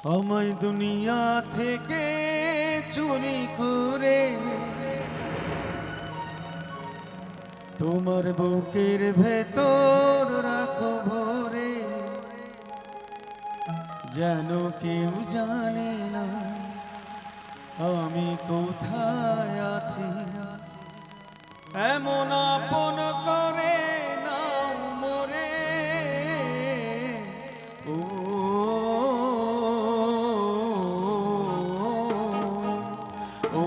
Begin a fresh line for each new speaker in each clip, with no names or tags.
আমায় দুনিয়া থেকে চুরি করে তোমার বুকের ভেতর রাখো ভরে, যেন কেউ জানে না আমি কোথায় আছি। এমন আপন করে নাও মোরে, ও ও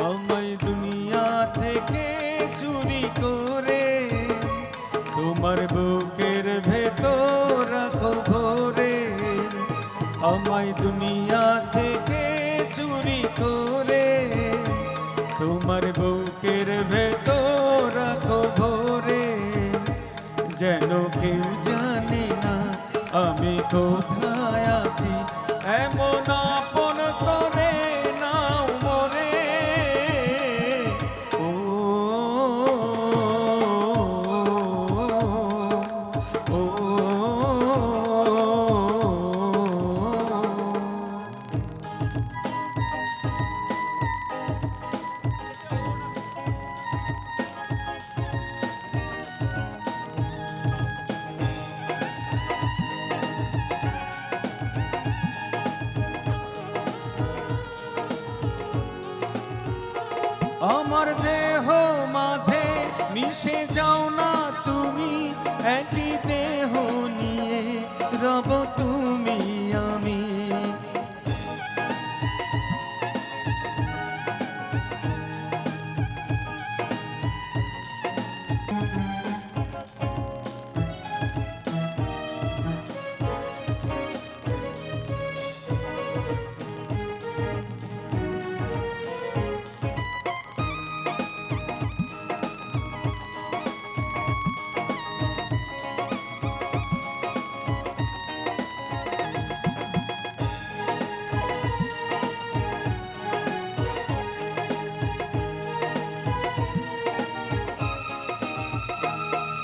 আমায় দুনিয়া থেকে চুরি করে তোমার বুকের ভেতর রাখো ভরে। আমায় দুনিয়া থেকে চুরি করে তোমার বুকের ভেতর রাখো ভরে, যেন কেউ জানে না আমি কোথায় আছি। এমন আপন করে নাও মোরে, ও ও আমার দেহ মাঝে মিশে যাও না তুমি, একই দেহ নিয়ে রব তুমি আমি।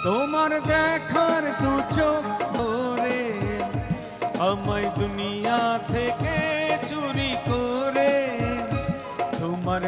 তোমার দেখার দু চোখ ধরে আমায় দুনিয়া থেকে চুরি করে তোমার